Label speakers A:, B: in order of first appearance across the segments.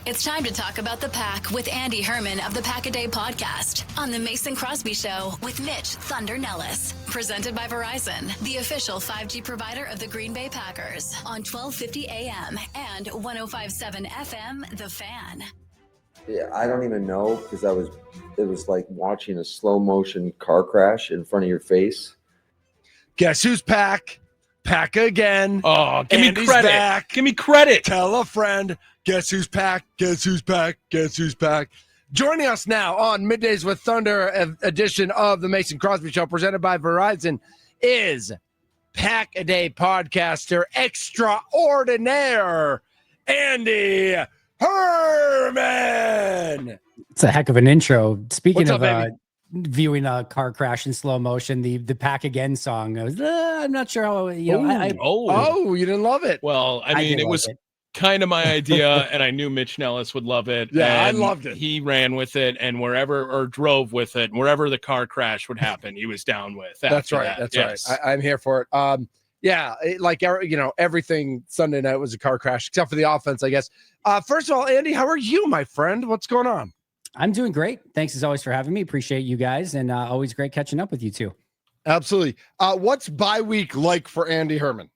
A: It's time to talk about the Pack with Andy Herman of the Pack-A-Day podcast on the Mason Crosby Show with Mitch Thunder Nellis. Presented by Verizon, the official 5G provider of the Green Bay Packers on 1250 AM and 105.7 FM, The Fan.
B: Yeah, I don't even know because it was like watching a slow motion car crash in front of your face.
C: Guess who's Pack? Pack again.
D: Oh, give
C: Andy's
D: me credit.
C: Back.
D: Give me credit.
C: Tell a friend. Guess who's Pack? Guess who's Pack? Guess who's Pack? Joining us now on Middays with Thunder edition of the Mason Crosby Show presented by Verizon is Pack-A-Day podcaster extraordinaire, Andy Herman.
E: It's a heck of an intro. Speaking
C: What's
E: of
C: up,
E: viewing a car crash in slow motion, the Pack Again song, I'm not sure how, you know.
C: Oh, you didn't love it.
D: Well, I mean, it was kind of my idea, and I knew Mitch Nellis would love it.
C: Yeah,
D: and
C: I loved it.
D: He ran with it, and drove with it, and wherever the car crash would happen, he was down with.
C: That's right.
D: That.
C: That's
D: yes.
C: right. I'm here for it. Everything Sunday night was a car crash, except for the offense, I guess. First of all, Andy, how are you, my friend? What's going on?
E: I'm doing great. Thanks as always for having me. Appreciate you guys, and always great catching up with you too.
C: Absolutely. What's bye week like for Andy Herman?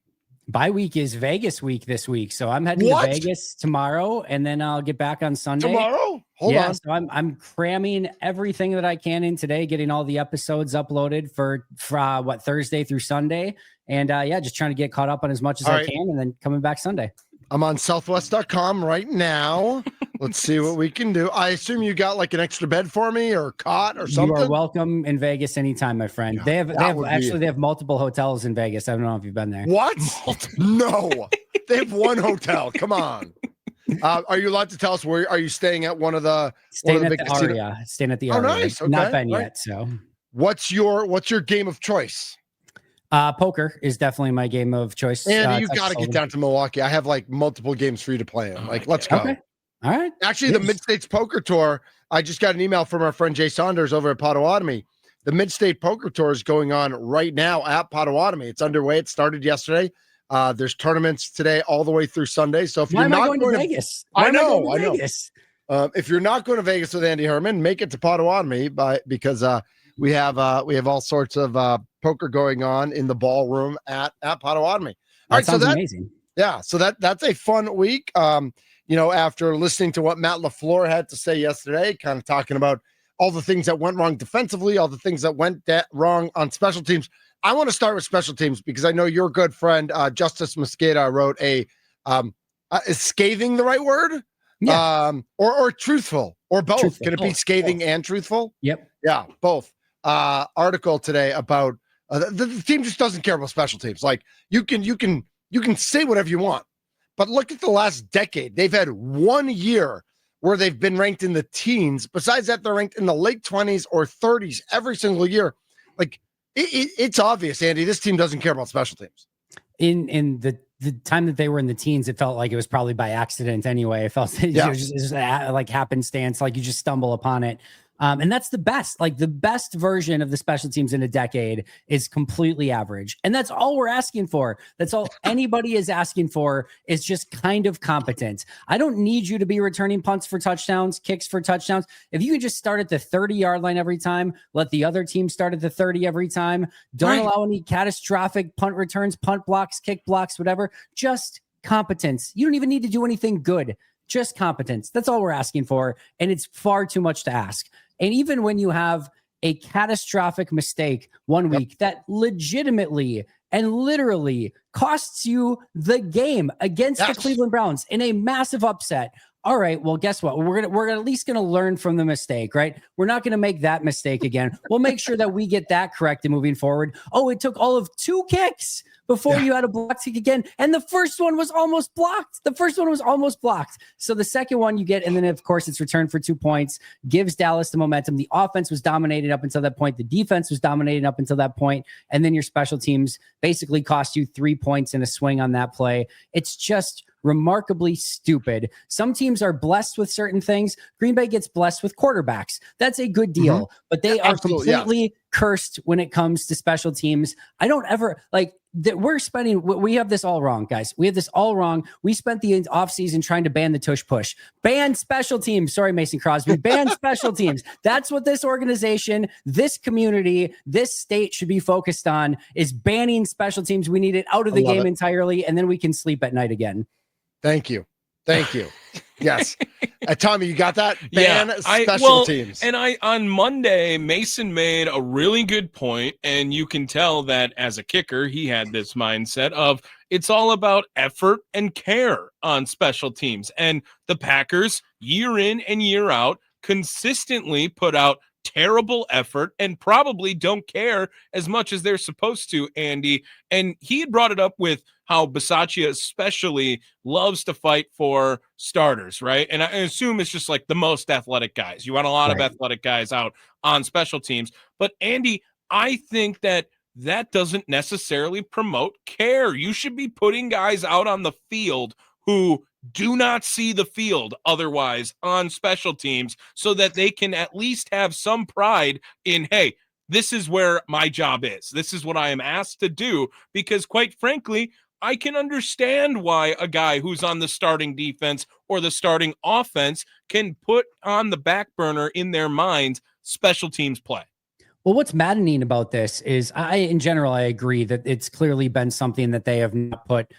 E: Bye week is Vegas week this week, so I'm heading to Vegas tomorrow, and then I'll get back on Sunday.
C: Tomorrow? Hold on.
E: So I'm cramming everything that I can in today, getting all the episodes uploaded for Thursday through Sunday, and just trying to get caught up on as much as I can, and then coming back Sunday.
C: I'm on southwest.com right now. Let's see what we can do. I assume you got like an extra bed for me or cot or something.
E: You are welcome in Vegas anytime, my friend.
C: Yeah,
E: they have multiple hotels in Vegas. I don't know if you've been there.
C: What? No, they have one hotel. Come on. Are you allowed to tell us where are you staying at? Staying at the Aria.
E: Staying at the Aria.
C: Nice. Okay.
E: Not been yet. So,
C: what's your game of choice?
E: Poker is definitely my game of choice.
C: Andy, you got to get down to Milwaukee. I have like multiple games for you to play in. Let's go.
E: Okay. All right.
C: Actually, the Mid-States Poker Tour, I just got an email from our friend Jay Saunders over at Potawatomi. The Mid-State Poker Tour is going on right now at Potawatomi. It's underway. It started yesterday. There's tournaments today all the way through Sunday. So if you're not going to Vegas, I know. If you're not going to Vegas with Andy Herman, make it to Potawatomi because we have all sorts of poker going on in the ballroom at Potawatomi. All right,
E: sounds amazing.
C: Yeah, so that's a fun week. After listening to what Matt LaFleur had to say yesterday, kind of talking about all the things that went wrong defensively, all the things that went wrong on special teams. I want to start with special teams because I know your good friend Justice Mosqueda wrote is scathing the right word?
E: Yeah.
C: Or truthful or both.
E: Truthful.
C: Can it be scathing and truthful?
E: Yep.
C: Yeah, both. Article today about the team just doesn't care about special teams. Like you can say whatever you want, but look at the last decade. They've had 1 year where they've been ranked in the teens. Besides that, they're ranked in the late 20s or 30s every single year. Like it's obvious, Andy, this team doesn't care about special teams.
E: In the time that they were in the teens, it felt like it was probably by accident anyway. It felt just like happenstance, like you just stumble upon it. And that's the best. Like the best version of the special teams in a decade is completely average. And that's all we're asking for. That's all anybody is asking for is just kind of competent. I don't need you to be returning punts for touchdowns, kicks for touchdowns. If you can just start at the 30-yard line every time, let the other team start at the 30 every time. Don't allow any catastrophic punt returns, punt blocks, kick blocks, whatever. Just competence. You don't even need to do anything good. Just competence. That's all we're asking for. And it's far too much to ask. And even when you have a catastrophic mistake one week that legitimately and literally costs you the game against the Cleveland Browns in a massive upset. All right, well, guess what? We're at least going to learn from the mistake, right? We're not going to make that mistake again. We'll make sure that we get that corrected moving forward. Oh, it took all of 2 kicks before you had a block kick again. And the first one was almost blocked. So the second one you get, and then of course it's returned for 2 points, gives Dallas the momentum. The offense was dominated up until that point. The defense was dominated up until that point. And then your special teams basically cost you 3 points in a swing on that play. It's just remarkably stupid. Some teams are blessed with certain things. Green Bay gets blessed with quarterbacks. That's a good deal, but they are completely cursed when it comes to special teams. I don't ever that we're spending, we have this all wrong, guys. We have this all wrong. We spent the offseason trying to ban the tush push, ban special teams. Sorry, Mason Crosby, ban special teams. That's what this organization, this community, this state should be focused on, is banning special teams. We need it out of the game entirely, and then we can sleep at night again.
C: Thank you. Thank you. Yes. Tommy, you got that? Ban special teams.
D: And on Monday, Mason made a really good point, and you can tell that as a kicker, he had this mindset of it's all about effort and care on special teams. And the Packers, year in and year out, consistently put out terrible effort and probably don't care as much as they're supposed to, Andy. And he had brought it up with how Bisaccia especially loves to fight for starters, right? And I assume it's just like the most athletic guys. You want a lot of athletic guys out on special teams. But Andy, I think that doesn't necessarily promote care. You should be putting guys out on the field who do not see the field otherwise on special teams, so that they can at least have some pride in, hey, this is where my job is. This is what I am asked to do. Because quite frankly, I can understand why a guy who's on the starting defense or the starting offense can put on the back burner in their minds special teams play.
E: Well, what's maddening about this is in general, I agree that it's clearly been something that they have not put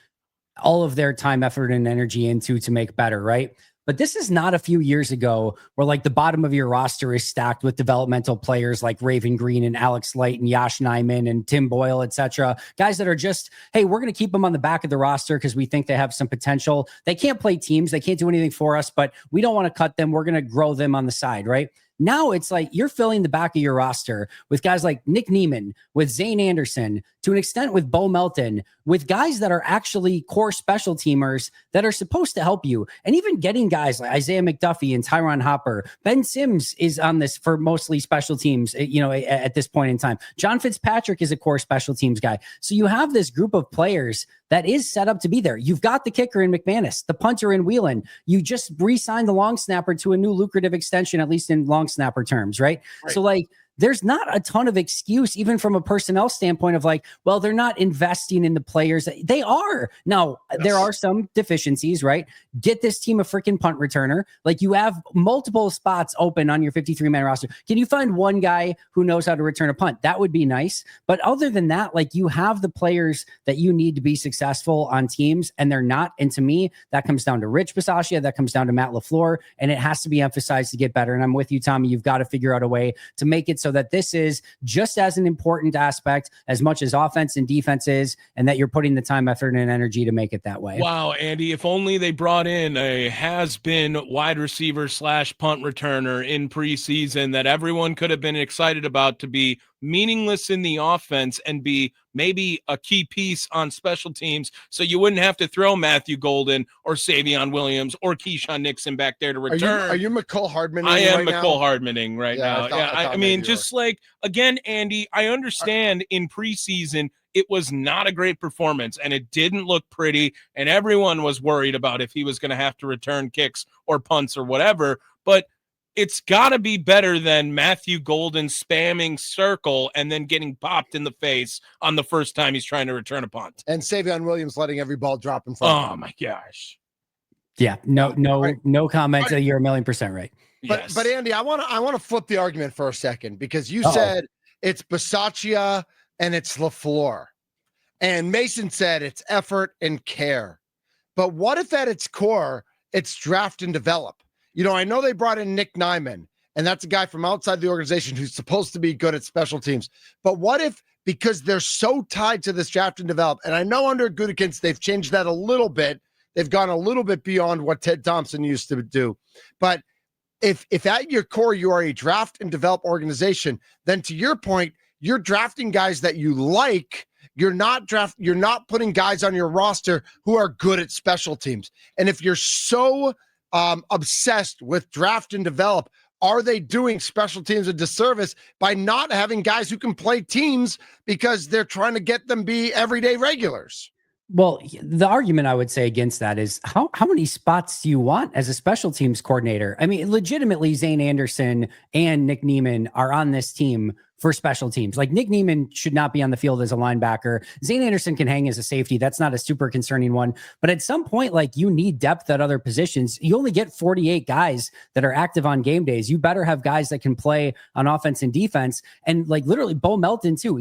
E: all of their time, effort, and energy into to make better, right? But this is not a few years ago where like the bottom of your roster is stacked with developmental players like Raven Green and Alex Light and Yash Nyman and Tim Boyle, etc. Guys that are just, hey, we're going to keep them on the back of the roster because we think they have some potential. They can't play teams. They can't do anything for us, but we don't want to cut them. We're going to grow them on the side, right? Now it's like you're filling the back of your roster with guys like Nick Neiman, with Zane Anderson, to an extent with Bo Melton, with guys that are actually core special teamers that are supposed to help you. And even getting guys like Isaiah McDuffie and Tyron Hopper. Ben Sims is on this for mostly special teams, at this point in time. John Fitzpatrick is a core special teams guy. So you have this group of players that is set up to be there. You've got the kicker in McManus, the punter in Whelan. You just re-signed the long snapper to a new lucrative extension, at least in long snapper terms, right? So like, there's not a ton of excuse, even from a personnel standpoint, of like, well, they're not investing in the players. They are. Now, there are some deficiencies, right? Get this team a freaking punt returner. Like, you have multiple spots open on your 53-man roster. Can you find one guy who knows how to return a punt? That would be nice. But other than that, like, you have the players that you need to be successful on teams, and they're not. And to me, that comes down to Rich Bisaccia. That comes down to Matt LaFleur, and it has to be emphasized to get better. And I'm with you, Tommy. You've got to figure out a way to make it so that this is just as an important aspect as much as offense and defense is, and that you're putting the time, effort, and energy to make it that way.
D: Wow, Andy, if only they brought in a has-been wide receiver / punt returner in preseason that everyone could have been excited about to be meaningless in the offense and be maybe a key piece on special teams, so you wouldn't have to throw Matthew Golden or Savion Williams or Keyshawn Nixon back there to return.
C: Are you McCole Hardmaning?
D: I am
C: right
D: McCole
C: now?
D: Hardmaning right now. I mean, just like, again, Andy, I understand in preseason it was not a great performance and it didn't look pretty, and everyone was worried about if he was going to have to return kicks or punts or whatever, but it's got to be better than Matthew Golden spamming circle and then getting popped in the face on the first time he's trying to return a punt.
C: And Savion Williams letting every ball drop in front of him.
D: Oh, my gosh.
E: Yeah, no comment. Right. You're 1,000,000% right.
C: But Andy, I want to flip the argument for a second, because you said it's Bisaccia and it's LaFleur. And Mason said it's effort and care. But what if at its core, it's draft and develop? I know they brought in Nick Neiman, and that's a guy from outside the organization who's supposed to be good at special teams. But what if, because they're so tied to this draft and develop, and I know under Gutekunst they've changed that a little bit. They've gone a little bit beyond what Ted Thompson used to do. But if at your core you are a draft and develop organization, then to your point, you're drafting guys that you like. You're not putting guys on your roster who are good at special teams. And if you're so obsessed with draft and develop, are they doing special teams a disservice by not having guys who can play teams because they're trying to get them be everyday regulars?
E: Well, the argument I would say against that is how many spots do you want as a special teams coordinator? I mean, legitimately, Zane Anderson and Nick Neiman are on this team for special teams. Like Nick Neiman should not be on the field as a linebacker. Zane Anderson can hang as a safety. That's not a super concerning one. But at some point, like, you need depth at other positions. You only get 48 guys that are active on game days. You better have guys that can play on offense and defense. And like literally Bo Melton too.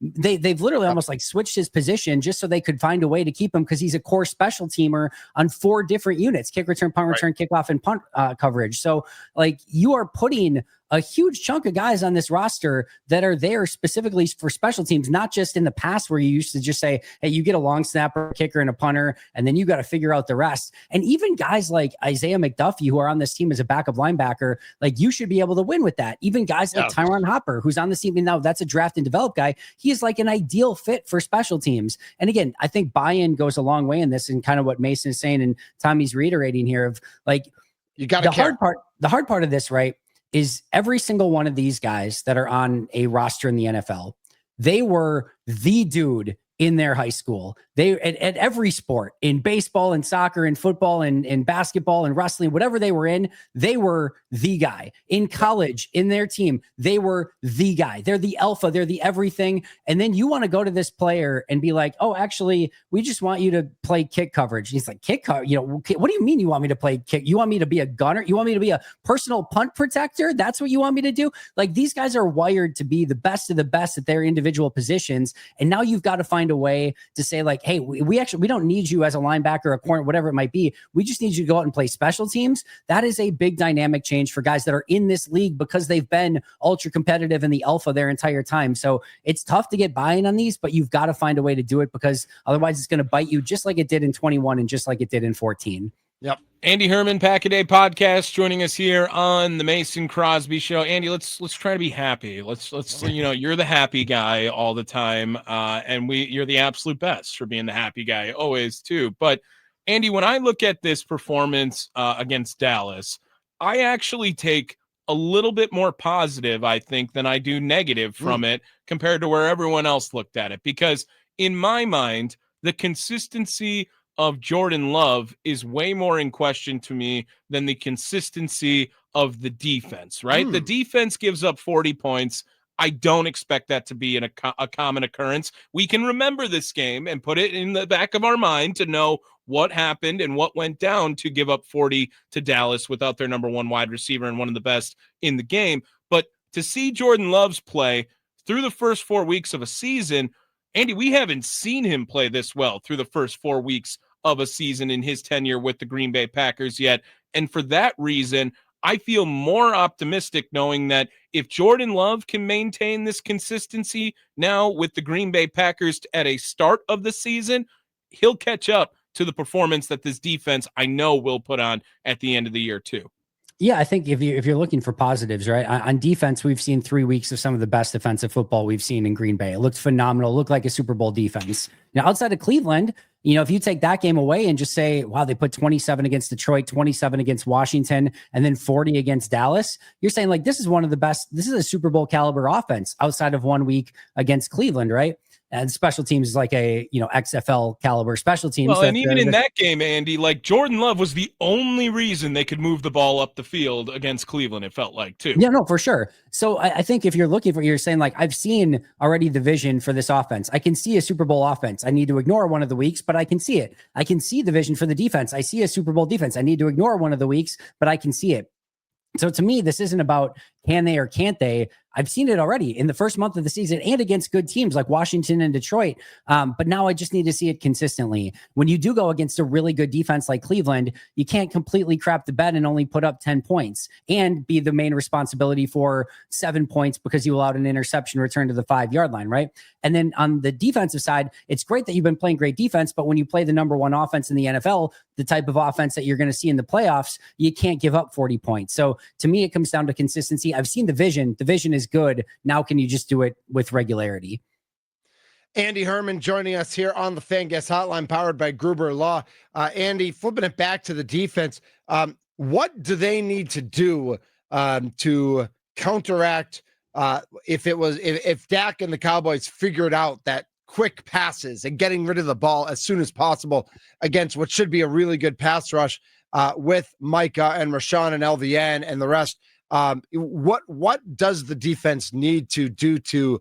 E: They've literally almost like switched his position just so they could find a way to keep him, because he's a core special teamer on 4 different units: kick return, punt return, kickoff, and punt coverage. So like, you are putting a huge chunk of guys on this roster that are there specifically for special teams, not just in the past where you used to just say, hey, you get a long snapper, kicker, and a punter, and then you got to figure out the rest. And even guys like Isaiah McDuffie, who are on this team as a backup linebacker, like, you should be able to win with that. Even guys like Tyron Hopper, who's on the team now, that's a draft and develop guy. He is like an ideal fit for special teams. And again, I think buy-in goes a long way in this, and kind of what Mason is saying and Tommy's reiterating here of like, you got to the hard part of this, right, is every single one of these guys that are on a roster in the NFL, they were the dude in their high school. They at every sport, in baseball and soccer and football and basketball and wrestling, whatever they were in, they were the guy. In college, in their team, they were the guy. They're the alpha, they're the everything. And then you want to go to this player and be like, oh, actually, we just want you to play kick coverage. And he's like, kick coverage? You know, what do you mean you want me to play kick? You want me to be a gunner? You want me to be a personal punt protector? That's what you want me to do? Like, these guys are wired to be the best of the best at their individual positions. And now you've got to find a way to say, like, hey, we don't need you as a linebacker, a corner, whatever it might be. We just need you to go out and play special teams. That is a big dynamic change for guys that are in this league, because they've been ultra competitive and the alpha their entire time. So it's tough to get buy-in on these, but you've got to find a way to do it, because otherwise it's going to bite you, just like it did in 21 and just like it did in 14.
D: Yep. Andy Herman, Pack-A-Day Podcast, joining us here on the Mason Crosby Show. Andy, let's try to be happy. Let's you're the happy guy all the time, and you're the absolute best for being the happy guy always too. But Andy, when I look at this performance against Dallas, I actually take a little bit more positive, I think, than I do negative from it compared to where everyone else looked at it, because in my mind, the consistency of Jordan Love is way more in question to me than the consistency of the defense, right? The defense gives up 40 points. I don't expect that to be a common occurrence. We can remember this game and put it in the back of our mind to know what happened and what went down to give up 40 to Dallas without their number one wide receiver and one of the best in the game. But to see Jordan Love's play through the first 4 weeks of a season, Andy, we haven't seen him play this well through the first 4 weeks of a season in his tenure with the Green Bay Packers yet. And for that reason, I feel more optimistic knowing that if Jordan Love can maintain this consistency now with the Green Bay Packers at a start of the season, he'll catch up to the performance that this defense I know will put on at the end of the year too.
E: Yeah, I think if you're looking for positives, right, on defense, we've seen 3 weeks of some of the best defensive football we've seen in Green Bay. It looked phenomenal. It looked like a Super Bowl defense. Now, outside of Cleveland, you know, if you take that game away and just say, wow, they put 27 against Detroit, 27 against Washington, and then 40 against Dallas, you're saying, like, this is one of the best. This is a Super Bowl caliber offense outside of 1 week against Cleveland, right? And special teams is like a, XFL caliber special teams.
D: Well, and even in that game, Andy, like, Jordan Love was the only reason they could move the ball up the field against Cleveland, it felt like, too.
E: Yeah, no, for sure. So I think if you're looking for, you're saying, like, I've seen already the vision for this offense. I can see a Super Bowl offense. I need to ignore one of the weeks, but I can see it. I can see the vision for the defense. I see a Super Bowl defense. I need to ignore one of the weeks, but I can see it. So to me, this isn't about can they or can't they. I've seen it already in the first month of the season and against good teams like Washington and Detroit. But now I just need to see it consistently. When you do go against a really good defense like Cleveland, you can't completely crap the bed and only put up 10 points and be the main responsibility for 7 points because you allowed an interception return to the 5-yard line, right? And then on the defensive side, it's great that you've been playing great defense, but when you play the number one offense in the NFL, the type of offense that you're going to see in the playoffs, you can't give up 40 points. So to me, it comes down to consistency. I've seen the vision. The vision is good. Now, can you just do it with regularity?
C: Andy Herman joining us here on the Fan Guest Hotline, powered by Gruber Law. Andy, flipping it back to the defense, what do they need to do to counteract if Dak and the Cowboys figured out that quick passes and getting rid of the ball as soon as possible against what should be a really good pass rush with Micah and Rashawn and LVN and the rest? What does the defense need to do to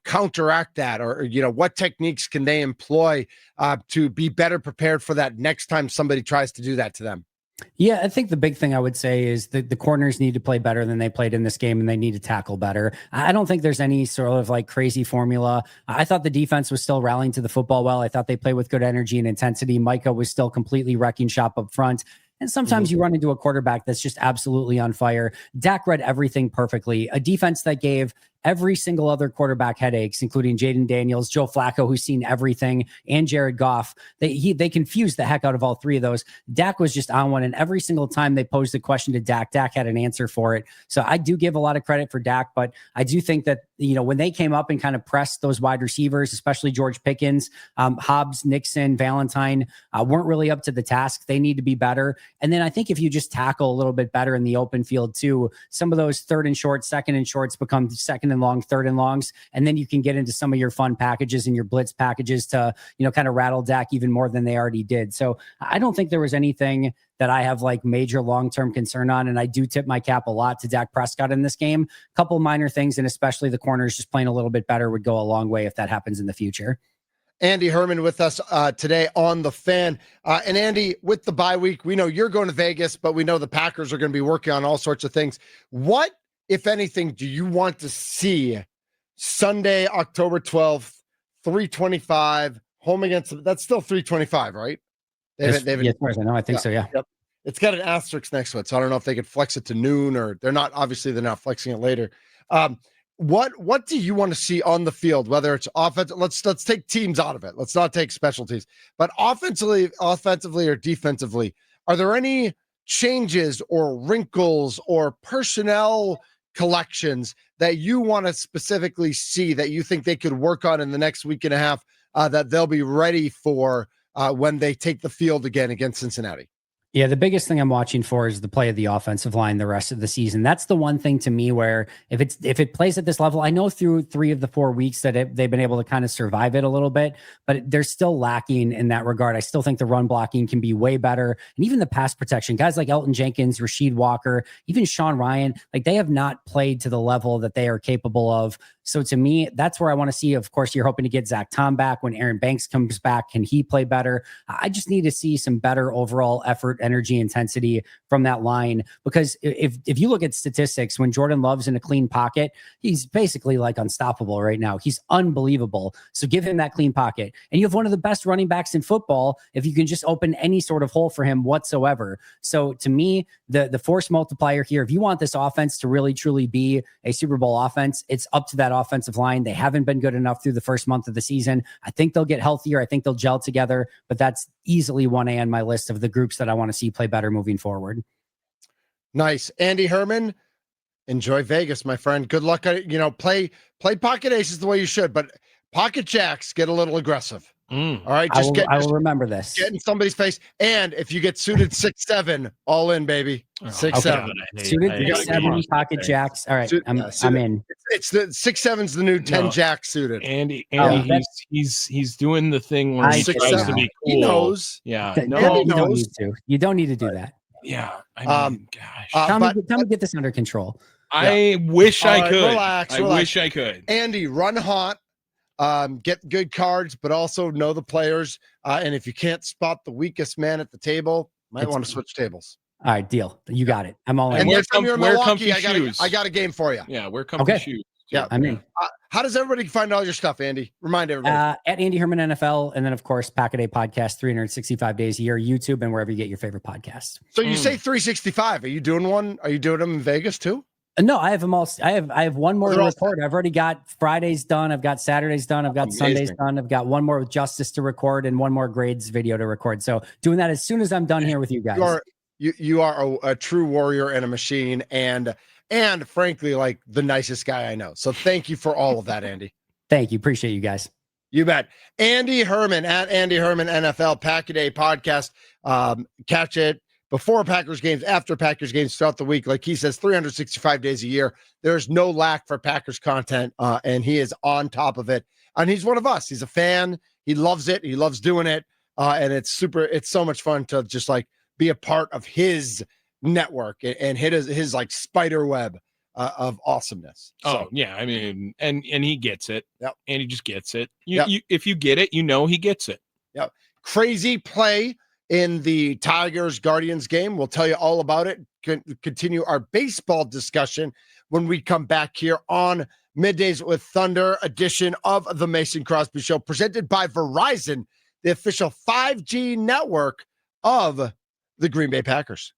C: counteract that, or what techniques can they employ to be better prepared for that next time somebody tries to do that to them?
E: Yeah, I think the big thing I would say is that the corners need to play better than they played in this game, and they need to tackle better. I don't think there's any sort of like crazy formula. I thought the defense was still rallying to the football well. I thought they played with good energy and intensity. Micah was still completely wrecking shop up front. And sometimes you run into a quarterback that's just absolutely on fire. Dak read everything perfectly. A defense that gave every single other quarterback headaches, including Jaden Daniels, Joe Flacco, who's seen everything, and Jared Goff. They confused the heck out of all three of those. Dak was just on one, and every single time they posed a question to Dak, Dak had an answer for it. So I do give a lot of credit for Dak, but I do think that, when they came up and kind of pressed those wide receivers, especially George Pickens, Hobbs, Nixon, Valentine, weren't really up to the task. They need to be better. And then I think if you just tackle a little bit better in the open field too, some of those third and short, second and shorts become second and long, third and longs. And then you can get into some of your fun packages and your blitz packages to, kind of rattle Dak even more than they already did. So I don't think there was anything that I have like major long-term concern on. And I do tip my cap a lot to Dak Prescott in this game. A couple minor things, and especially the corners just playing a little bit better would go a long way if that happens in the future.
C: Andy Herman with us today on The Fan. And Andy, with the bye week, we know you're going to Vegas, but we know the Packers are going to be working on all sorts of things. What, if anything, do you want to see Sunday, October 12th, 3:25, home against, that's still 3:25, right?
E: As far as I know, I think so, yeah.
C: Yep. It's got an asterisk next to it, so I don't know if they could flex it to noon, or they're not flexing it later. What do you want to see on the field, whether it's offense? Let's take teams out of it. Let's not take specialties, but offensively or defensively, are there any changes or wrinkles or personnel collections that you want to specifically see that you think they could work on in the next week and a half that they'll be ready for when they take the field again against Cincinnati?
E: Yeah, the biggest thing I'm watching for is the play of the offensive line the rest of the season. That's the one thing to me where if it plays at this level, I know through 3 of the 4 weeks that they've been able to kind of survive it a little bit, but they're still lacking in that regard. I still think the run blocking can be way better. And even the pass protection, guys like Elton Jenkins, Rasheed Walker, even Sean Ryan, like they have not played to the level that they are capable of. So to me, that's where I want to see. Of course, you're hoping to get Zach Tom back when Aaron Banks comes back. Can he play better? I just need to see some better overall effort, energy, intensity from that line. Because if you look at statistics, when Jordan Love's in a clean pocket, he's basically like unstoppable right now. He's unbelievable. So give him that clean pocket. And you have one of the best running backs in football if you can just open any sort of hole for him whatsoever. So to me, the force multiplier here, if you want this offense to really, truly be a Super Bowl offense, it's up to that offensive line. They haven't been good enough through the first month of the season. I think they'll get healthier. I think they'll gel together, but that's easily 1A on my list of the groups that I want to see play better moving forward.
C: Nice. Andy Herman, enjoy Vegas, my friend. Good luck. Play pocket aces the way you should, but pocket jacks get a little aggressive. All right.
E: I will remember this.
C: Get in somebody's face. And if you get suited 6-7, all in, baby. 6-7.
E: Suited 6-7 pocket jacks. All right. I'm in.
C: It's the 6-7's the new 10 jack suited.
D: Andy, he's doing the thing where he tries to be cool.
C: He knows.
D: Yeah.
E: No, you don't need to. You don't need to do that.
D: Yeah. I mean, gosh.
E: Tell me get this under control.
D: I wish I could.
C: Relax.
D: I wish I could.
C: Andy, run hot. Get good cards, but also know the players. And if you can't spot the weakest man at the table, might want to switch tables.
E: All right, deal. You got it. I'm all in.
C: And next time you're in Milwaukee,
D: shoes.
C: I got a game for you.
D: Yeah, wear comfy shoes.
C: Yeah,
E: I'm in.
C: How does everybody find all your stuff, Andy? Remind everybody.
E: At Andy Herman NFL, and then of course Pack-A-Day Podcast, 365 days a year, YouTube, and wherever you get your favorite podcasts.
C: So you say 365? Are you doing one? Are you doing them in Vegas too?
E: No, I have them all. I have one more to record. I've already got Fridays done. I've got Saturdays done. I've got Sundays done. I've got one more with Justice to record and one more grades video to record. So doing that as soon as I'm done here with you guys.
C: You are a true warrior and a machine, and frankly, like the nicest guy I know. So thank you for all of that, Andy.
E: Thank you. Appreciate you guys.
C: You bet. Andy Herman at Andy Herman NFL Pack-A-Day Podcast. Catch it before Packers games, after Packers games, throughout the week. Like he says, 365 days a year. There's no lack for Packers content, and he is on top of it. And he's one of us. He's a fan. He loves it. He loves doing it. And it's so much fun to just like be a part of his network and hit his like spider web of awesomeness.
D: Oh yeah, I mean, and he gets it.
C: Yep.
D: And he just gets it.
C: Yep.
D: If you get it, he gets it.
C: Yep. Crazy play in the Tigers Guardians game. We'll tell you all about it. Continue our baseball discussion when we come back here on Middays with Thunder edition of the Mason Crosby Show, presented by Verizon, the official 5G network of the Green Bay Packers.